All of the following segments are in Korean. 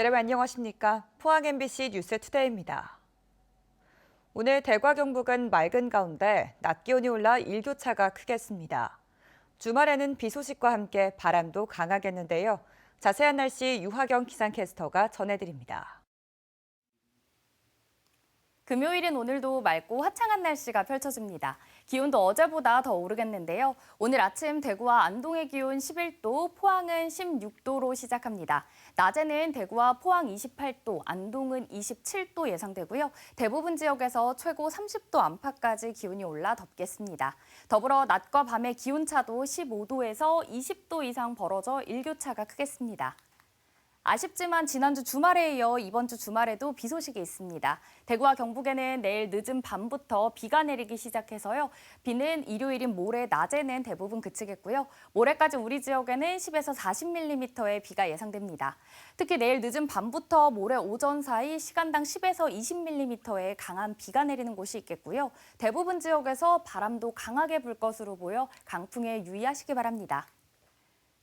여러분 안녕하십니까? 포항 MBC 뉴스투데이입니다. 오늘 대과 경북은 맑은 가운데 낮 기온이 올라 일교차가 크겠습니다. 주말에는 비 소식과 함께 바람도 강하겠는데요. 자세한 날씨 유하경 기상캐스터가 전해드립니다. 금요일인 오늘도 맑고 화창한 날씨가 펼쳐집니다. 기온도 어제보다 더 오르겠는데요. 오늘 아침 대구와 안동의 기온 11도, 포항은 16도로 시작합니다. 낮에는 대구와 포항 28도, 안동은 27도 예상되고요. 대부분 지역에서 최고 30도 안팎까지 기온이 올라 덥겠습니다. 더불어 낮과 밤의 기온차도 15도에서 20도 이상 벌어져 일교차가 크겠습니다. 아쉽지만 지난주 주말에 이어 이번 주 주말에도 비 소식이 있습니다. 대구와 경북에는 내일 늦은 밤부터 비가 내리기 시작해서요. 비는 일요일인 모레 낮에는 대부분 그치겠고요. 모레까지 우리 지역에는 10에서 40mm의 비가 예상됩니다. 특히 내일 늦은 밤부터 모레 오전 사이 시간당 10에서 20mm의 강한 비가 내리는 곳이 있겠고요. 대부분 지역에서 바람도 강하게 불 것으로 보여 강풍에 유의하시기 바랍니다.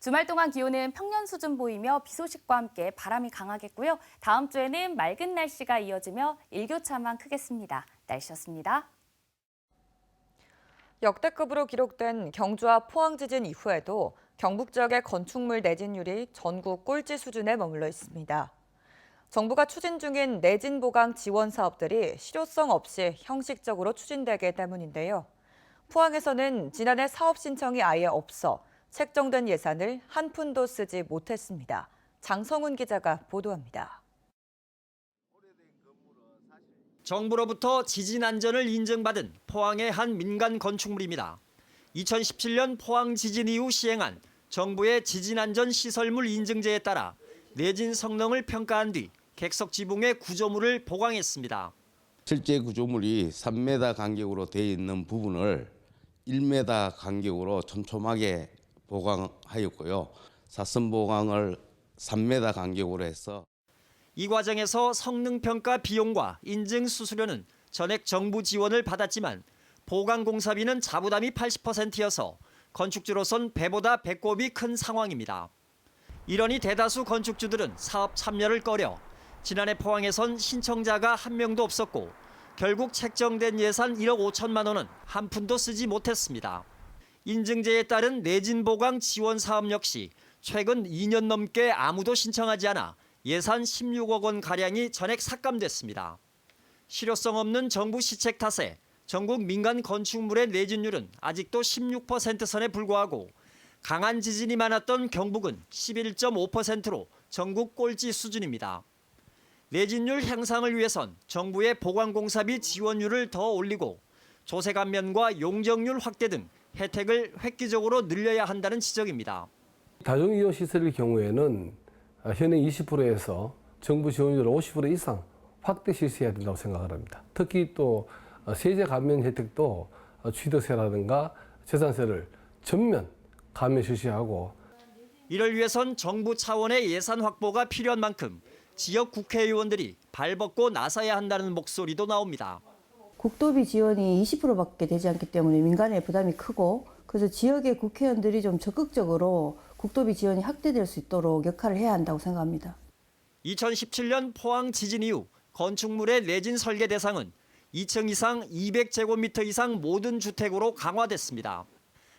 주말 동안 기온은 평년 수준 보이며 비 소식과 함께 바람이 강하겠고요. 다음 주에는 맑은 날씨가 이어지며 일교차만 크겠습니다. 날씨였습니다. 역대급으로 기록된 경주와 포항 지진 이후에도 경북 지역의 건축물 내진율이 전국 꼴찌 수준에 머물러 있습니다. 정부가 추진 중인 내진 보강 지원 사업들이 실효성 없이 형식적으로 추진되기 때문인데요. 포항에서는 지난해 사업 신청이 아예 없어 책정된 예산을 한 푼도 쓰지 못했습니다. 장성훈 기자가 보도합니다. 정부로부터 지진 안전을 인증받은 포항의 한 민간 건축물입니다. 2017년 포항 지진 이후 시행한 정부의 지진 안전 시설물 인증제에 따라 내진 성능을 평가한 뒤 객석 지붕의 구조물을 보강했습니다. 실제 구조물이 3m 간격으로 되어 있는 부분을 1m 간격으로 촘촘하게 보강하였고요. 사선 보강을 3m 간격으로 해서 이 과정에서 성능평가 비용과 인증 수수료는 전액 정부 지원을 받았지만 보강 공사비는 자부담이 80%여서 건축주로선 배보다 배꼽이 큰 상황입니다. 이러니 대다수 건축주들은 사업 참여를 꺼려 지난해 포항에선 신청자가 한 명도 없었고 결국 책정된 예산 1억 5천만 원은 한 푼도 쓰지 못했습니다. 인증제에 따른 내진 보강 지원 사업 역시 최근 2년 넘게 아무도 신청하지 않아 예산 16억 원 가량이 전액 삭감됐습니다. 실효성 없는 정부 시책 탓에 전국 민간 건축물의 내진율은 아직도 16% 선에 불과하고 강한 지진이 많았던 경북은 11.5%로 전국 꼴찌 수준입니다. 내진율 향상을 위해선 정부의 보강공사비 지원율을 더 올리고 조세 감면과 용적률 확대 등 혜택을 획기적으로 늘려야 한다는 지적입니다. 다중이용 시설의 경우에는 현행 20%에서 정부 지원율 50% 이상 확대 실시해야 된다고 생각을 합니다. 특히 또 세제 감면 혜택도 취득세라든가 재산세를 전면 감면 실시하고 이를 위해선 정부 차원의 예산 확보가 필요한 만큼 지역 국회의원들이 발벗고 나서야 한다는 목소리도 나옵니다. 국도비 지원이 20%밖에 되지 않기 때문에 민간의 부담이 크고 그래서 지역의 국회의원들이 좀 적극적으로 국도비 지원이 확대될 수 있도록 역할을 해야 한다고 생각합니다. 2017년 포항 지진 이후 건축물의 내진 설계 대상은 2층 이상 200제곱미터 이상 모든 주택으로 강화됐습니다.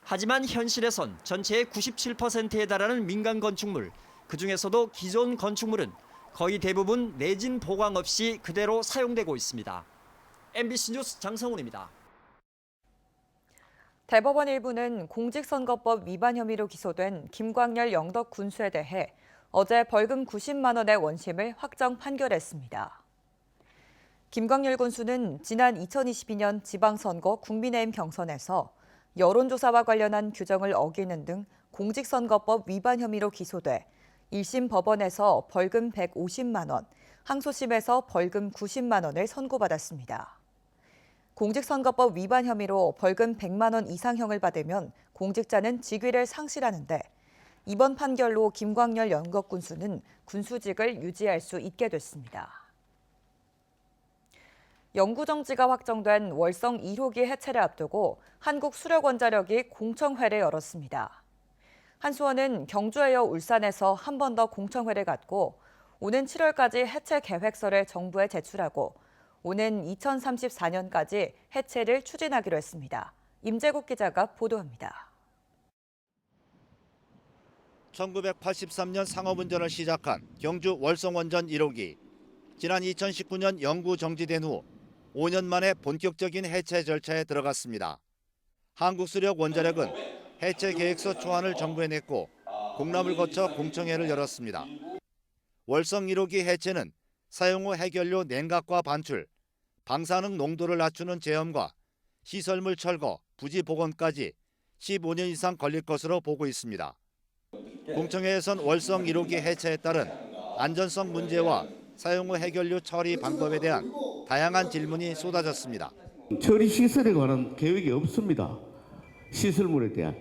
하지만 현실에선 전체의 97%에 달하는 민간 건축물, 그중에서도 기존 건축물은 거의 대부분 내진 보강 없이 그대로 사용되고 있습니다. MBC 뉴스 장성훈입니다. 대법원 일부는 공직선거법 위반 혐의로 기소된 김광열 영덕 군수에 대해 어제 벌금 90만 원의 원심을 확정 판결했습니다. 김광열 군수는 지난 2022년 지방선거 국민의힘 경선에서 여론조사와 관련한 규정을 어기는 등 공직선거법 위반 혐의로 기소돼 1심 법원에서 벌금 150만 원, 항소심에서 벌금 90만 원을 선고받았습니다. 공직선거법 위반 혐의로 벌금 100만 원 이상형을 받으면 공직자는 직위를 상실하는데 이번 판결로 김광열 영덕 군수는 군수직을 유지할 수 있게 됐습니다. 영구정지가 확정된 월성 1호기 해체를 앞두고 한국수력원자력이 공청회를 열었습니다. 한수원은 경주에 이어 울산에서 한 번 더 공청회를 갖고 오는 7월까지 해체 계획서를 정부에 제출하고 오는 2034년까지 해체를 추진하기로 했습니다. 임재국 기자가 보도합니다. 1983년 상업운전을 시작한 경주 월성원전 1호기. 지난 2019년 영구 정지된 후 5년 만에 본격적인 해체 절차에 들어갔습니다. 한국수력 원자력은 해체 계획서 초안을 정부에 냈고 공람을 거쳐 공청회를 열었습니다. 월성 1호기 해체는 사용 후 해결료 냉각과 반출, 방사능 농도를 낮추는 제염과 시설물 철거, 부지 복원까지 15년 이상 걸릴 것으로 보고 있습니다. 공청회에선 월성 1호기 해체에 따른 안전성 문제와 사용 후 해결료 처리 방법에 대한 다양한 질문이 쏟아졌습니다. 처리 시설에 관한 계획이 없습니다. 시설물에 대한.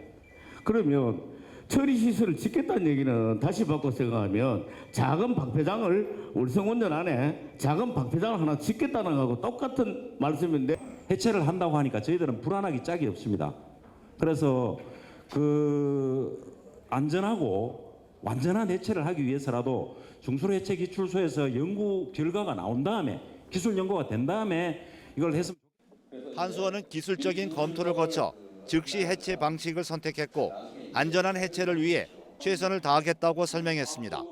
그러면 처리 시설을 짓겠다는 얘기는 다시 바꿔 생각하면 작은 방패장을 월성원전 안에 작은 방패장을 하나 짓겠다는 거하고 똑같은 말씀인데 해체를 한다고 하니까 저희들은 불안하기 짝이 없습니다. 그래서 안전하고 완전한 해체를 하기 위해서라도 중수로 해체 기출소에서 연구 결과가 나온 다음에 기술 연구가 된 다음에 이걸 했으면 좋겠습니다. 한수원은 기술적인 검토를 거쳐 즉시 해체 방식을 선택했고 안전한 해체를 위해 최선을 다하겠다고 설명했습니다.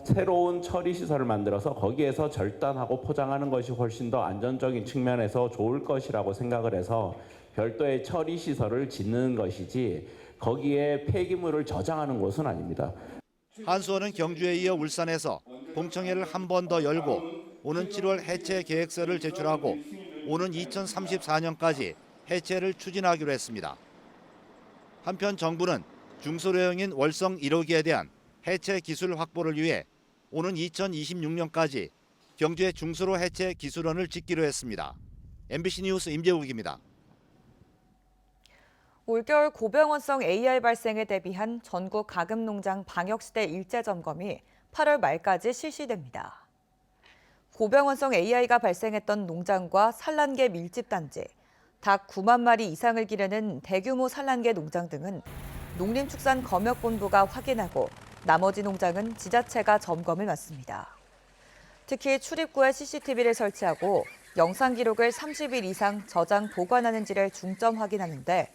새로운 처리 시설을 만들어서 거기에서 절단하고 포장하는 것이 훨씬 더 안전적인 측면에서 좋을 것이라고 생각을 해서 별도의 처리 시설을 짓는 것이지 거기에 폐기물을 저장하는 곳은 아닙니다. 한수원은 경주에 이어 울산에서 공청회를 한 번 더 열고 오는 7월 해체 계획서를 제출하고 오는 2034년까지 해체를 추진하기로 했습니다. 한편 정부는 중소료형인 월성 1호기에 대한 해체 기술 확보를 위해 오는 2026년까지 경주의 중소로 해체 기술원을 짓기로 했습니다. MBC 뉴스 임재욱입니다. 올겨울 고병원성 AR 발생에 대비한 전국 가금농장 방역시대 일제점검이 8월 말까지 실시됩니다. 고병원성 AI가 발생했던 농장과 산란계 밀집단지, 닭 9만 마리 이상을 기르는 대규모 산란계 농장 등은 농림축산검역본부가 확인하고 나머지 농장은 지자체가 점검을 맡습니다. 특히 출입구에 CCTV를 설치하고 영상 기록을 30일 이상 저장 보관하는지를 중점 확인하는데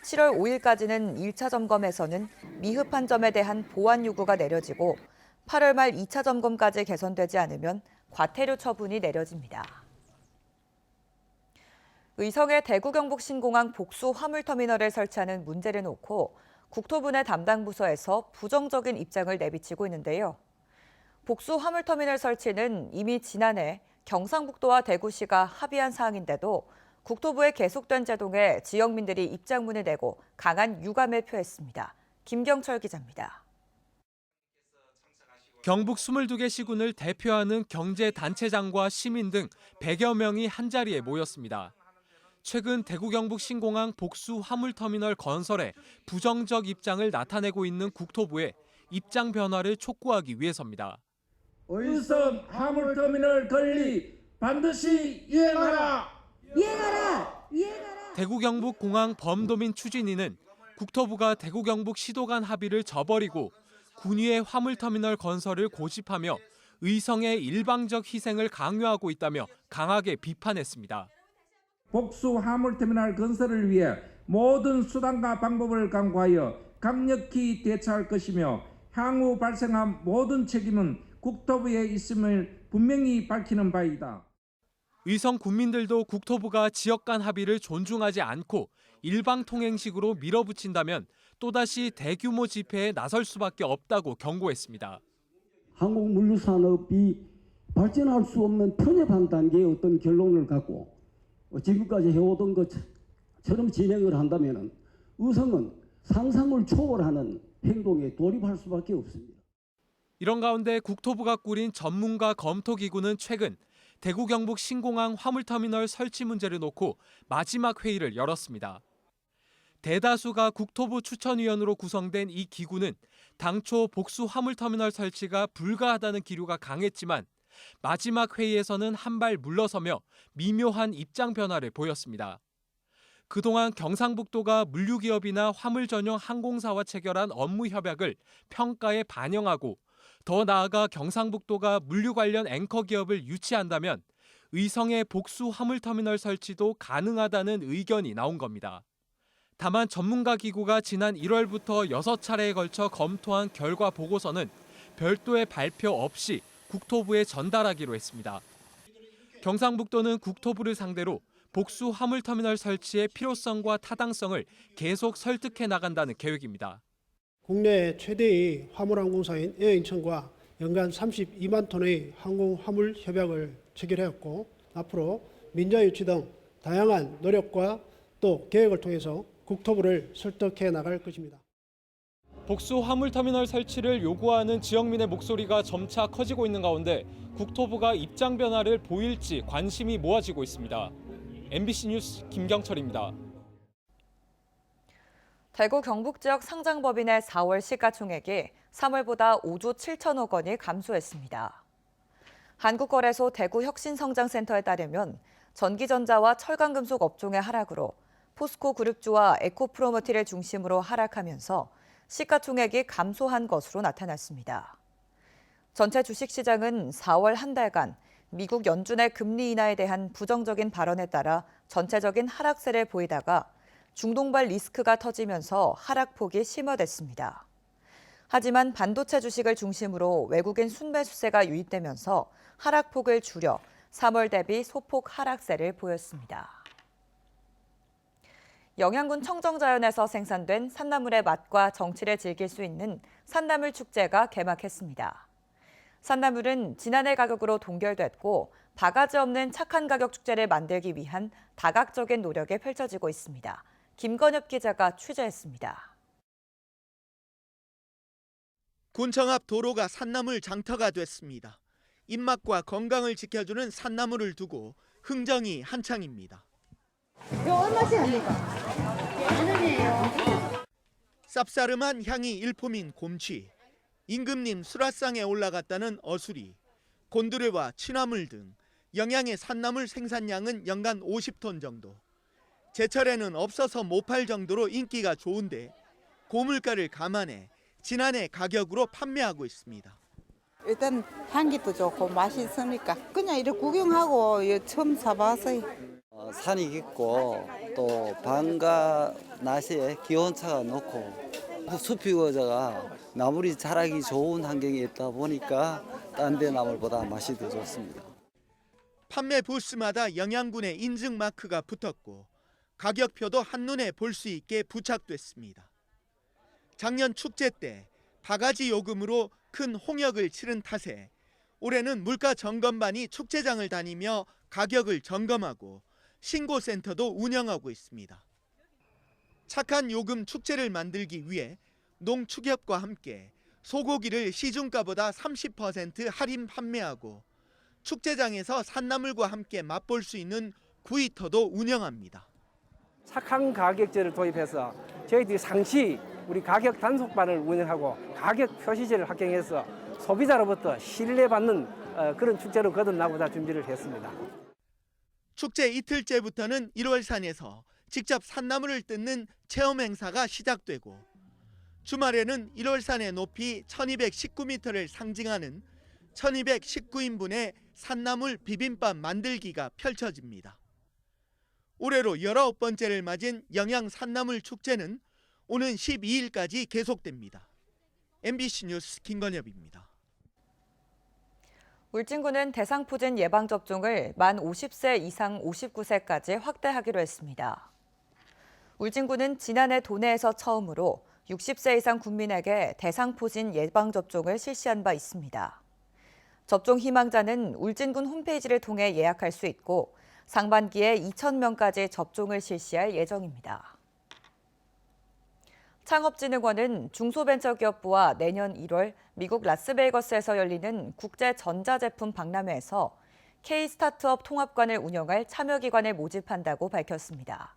7월 5일까지는 1차 점검에서는 미흡한 점에 대한 보완 요구가 내려지고 8월 말 2차 점검까지 개선되지 않으면 과태료 처분이 내려집니다. 의성의 대구 경북 신공항 복수 화물터미널을 설치하는 문제를 놓고 국토부 내 담당 부서에서 부정적인 입장을 내비치고 있는데요. 복수 화물터미널 설치는 이미 지난해 경상북도와 대구시가 합의한 사항인데도 국토부의 계속된 제동에 지역민들이 입장문을 내고 강한 유감을 표했습니다. 김경철 기자입니다. 경북 22개 시군을 대표하는 경제단체장과 시민 등 100여 명이 한자리에 모였습니다. 최근 대구 경북 신공항 복수 화물터미널 건설에 부정적 입장을 나타내고 있는 국토부에 입장 변화를 촉구하기 위해서입니다. 의성 화물터미널 건립 반드시 이행하라! 이행하라! 이행하라! 대구 경북 공항 범도민 추진위는 국토부가 대구 경북 시도 간 합의를 저버리고 군위의 화물터미널 건설을 고집하며 의성의 일방적 희생을 강요하고 있다며 강하게 비판했습니다. 복수 화물터미널 건설을 위해 모든 수단과 방법을 강구하여 강력히 대처할 것이며 향후 발생한 모든 책임은 국토부에 있음을 분명히 밝히는 바이다. 의성 군민들도 국토부가 지역 간 합의를 존중하지 않고 일방통행식으로 밀어붙인다면 또다시 대규모 집회에 나설 수밖에 없다고 경고했습니다. 한국 물류산업이 발전할 수 없는 편협한 단계의 어떤 결론을 갖고 지금까지 해오던 것처럼 진행을 한다면 의성은 상상을 초월하는 행동에 돌입할 수밖에 없습니다. 이런 가운데 국토부가 꾸린 전문가 검토기구는 최근 대구 경북 신공항 화물터미널 설치 문제를 놓고 마지막 회의를 열었습니다. 대다수가 국토부 추천위원으로 구성된 이 기구는 당초 복수 화물터미널 설치가 불가하다는 기류가 강했지만 마지막 회의에서는 한 발 물러서며 미묘한 입장 변화를 보였습니다. 그동안 경상북도가 물류기업이나 화물 전용 항공사와 체결한 업무 협약을 평가에 반영하고 더 나아가 경상북도가 물류 관련 앵커 기업을 유치한다면 의성의 복수 화물터미널 설치도 가능하다는 의견이 나온 겁니다. 다만 전문가 기구가 지난 1월부터 6차례에 걸쳐 검토한 결과 보고서는 별도의 발표 없이 국토부에 전달하기로 했습니다. 경상북도는 국토부를 상대로 복수 화물터미널 설치의 필요성과 타당성을 계속 설득해 나간다는 계획입니다. 국내 최대의 화물항공사인 에어인천과 연간 32만 톤의 항공 화물 협약을 체결하였고 앞으로 민자 유치 등 다양한 노력과 또 계획을 통해서 국토부를 설득해 나갈 것입니다. 복수 화물터미널 설치를 요구하는 지역민의 목소리가 점차 커지고 있는 가운데 국토부가 입장 변화를 보일지 관심이 모아지고 있습니다. MBC 뉴스 김경철입니다. 대구 경북 지역 상장법인의 4월 시가총액이 3월보다 5조 7천억 원이 감소했습니다. 한국거래소 대구혁신성장센터에 따르면 전기전자와 철강금속 업종의 하락으로 포스코 그룹주와 에코프로머티를 중심으로 하락하면서 시가총액이 감소한 것으로 나타났습니다. 전체 주식시장은 4월 한 달간 미국 연준의 금리 인하에 대한 부정적인 발언에 따라 전체적인 하락세를 보이다가 중동발 리스크가 터지면서 하락폭이 심화됐습니다. 하지만 반도체 주식을 중심으로 외국인 순매수세가 유입되면서 하락폭을 줄여 3월 대비 소폭 하락세를 보였습니다. 영양군 청정자연에서 생산된 산나물의 맛과 정취를 즐길 수 있는 산나물 축제가 개막했습니다. 산나물은 지난해 가격으로 동결됐고 바가지 없는 착한 가격 축제를 만들기 위한 다각적인 노력이 펼쳐지고 있습니다. 김건엽 기자가 취재했습니다. 군청 앞 도로가 산나물 장터가 됐습니다. 입맛과 건강을 지켜주는 산나물을 두고 흥정이 한창입니다. 이거 얼마씩 합니까? 만 원이에요. 쌉싸름한 향이 일품인 곰취, 임금님 수라상에 올라갔다는 어수리, 곤드레와 취나물 등 영양의 산나물 생산량은 연간 50톤 정도. 제철에는 없어서 못 팔 정도로 인기가 좋은데 고물가를 감안해 지난해 가격으로 판매하고 있습니다. 일단 향기도 좋고 맛있으니까 그냥 이렇게 구경하고 처음 사봤어요. 산이 깊고 또 밤과 낮에 기온차가 높고 숲이 우거져가 나물이 자라기 좋은 환경에 있다 보니까 딴 데 나물보다 맛이 더 좋습니다. 판매 부스마다 영양군의 인증 마크가 붙었고 가격표도 한눈에 볼 수 있게 부착됐습니다. 작년 축제 때 바가지 요금으로 큰 홍역을 치른 탓에 올해는 물가 점검반이 축제장을 다니며 가격을 점검하고 신고센터도 운영하고 있습니다. 착한 요금 축제를 만들기 위해 농축협과 함께 소고기를 시중가보다 30% 할인 판매하고 축제장에서 산나물과 함께 맛볼 수 있는 구이터도 운영합니다. 착한 가격제를 도입해서 저희들이 상시 우리 가격 단속반을 운영하고 가격 표시제를 확정해서 소비자로부터 신뢰받는 그런 축제로 거듭나고자 준비를 했습니다. 축제 이틀째부터는 1월산에서 직접 산나물을 뜯는 체험 행사가 시작되고 주말에는 1월산의 높이 1219m를 상징하는 1219인분의 산나물 비빔밥 만들기가 펼쳐집니다. 올해로 19번째를 맞은 영양 산나물 축제는 오는 12일까지 계속됩니다. MBC 뉴스 김건엽입니다. 울진군은 대상포진 예방접종을 만 50세 이상 59세까지 확대하기로 했습니다. 울진군은 지난해 도내에서 처음으로 60세 이상 국민에게 대상포진 예방접종을 실시한 바 있습니다. 접종 희망자는 울진군 홈페이지를 통해 예약할 수 있고 상반기에 2,000명까지 접종을 실시할 예정입니다. 창업진흥원은 중소벤처기업부와 내년 1월 미국 라스베이거스에서 열리는 국제전자제품 박람회에서 K-스타트업 통합관을 운영할 참여기관을 모집한다고 밝혔습니다.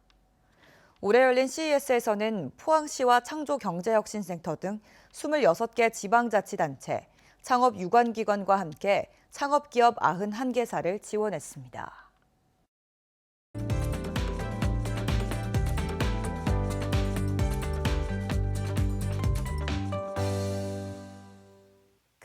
올해 열린 CES에서는 포항시와 창조경제혁신센터 등 26개 지방자치단체, 창업유관기관과 함께 창업기업 91개사를 지원했습니다.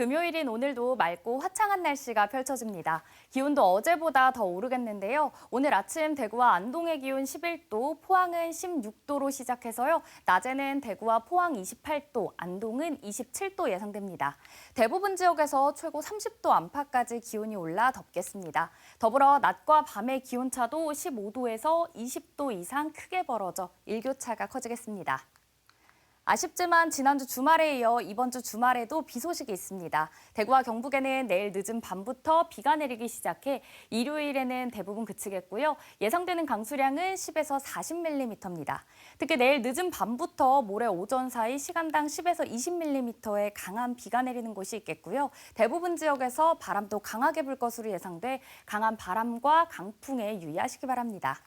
금요일인 오늘도 맑고 화창한 날씨가 펼쳐집니다. 기온도 어제보다 더 오르겠는데요. 오늘 아침 대구와 안동의 기온 11도, 포항은 16도로 시작해서요. 낮에는 대구와 포항 28도, 안동은 27도 예상됩니다. 대부분 지역에서 최고 30도 안팎까지 기온이 올라 덥겠습니다. 더불어 낮과 밤의 기온차도 15도에서 20도 이상 크게 벌어져 일교차가 커지겠습니다. 아쉽지만 지난주 주말에 이어 이번 주 주말에도 비 소식이 있습니다. 대구와 경북에는 내일 늦은 밤부터 비가 내리기 시작해 일요일에는 대부분 그치겠고요. 예상되는 강수량은 10에서 40mm입니다. 특히 내일 늦은 밤부터 모레 오전 사이 시간당 10에서 20mm의 강한 비가 내리는 곳이 있겠고요. 대부분 지역에서 바람도 강하게 불 것으로 예상돼 강한 바람과 강풍에 유의하시기 바랍니다.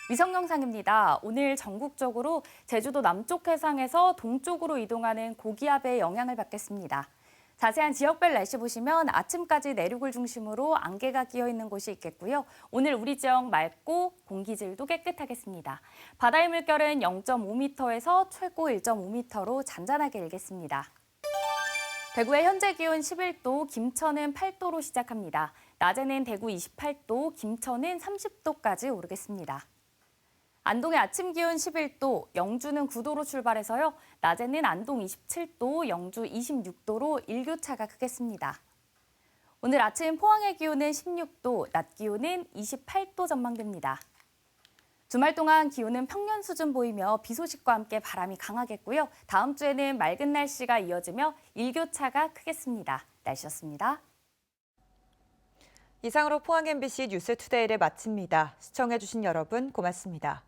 위성 영상입니다. 오늘 전국적으로 제주도 남쪽 해상에서 동쪽으로 이동하는 고기압의 영향을 받겠습니다. 자세한 지역별 날씨 보시면 아침까지 내륙을 중심으로 안개가 끼어 있는 곳이 있겠고요. 오늘 우리 지역 맑고 공기질도 깨끗하겠습니다. 바다의 물결은 0.5m에서 최고 1.5m로 잔잔하게 일겠습니다. 대구의 현재 기온 11도, 김천은 8도로 시작합니다. 낮에는 대구 28도, 김천은 30도까지 오르겠습니다. 안동의 아침 기온 11도, 영주는 9도로 출발해서요. 낮에는 안동 27도, 영주 26도로 일교차가 크겠습니다. 오늘 아침 포항의 기온은 16도, 낮 기온은 28도 전망됩니다. 주말 동안 기온은 평년 수준 보이며 비 소식과 함께 바람이 강하겠고요. 다음 주에는 맑은 날씨가 이어지며 일교차가 크겠습니다. 날씨였습니다. 이상으로 포항 MBC 뉴스투데이를 마칩니다. 시청해주신 여러분 고맙습니다.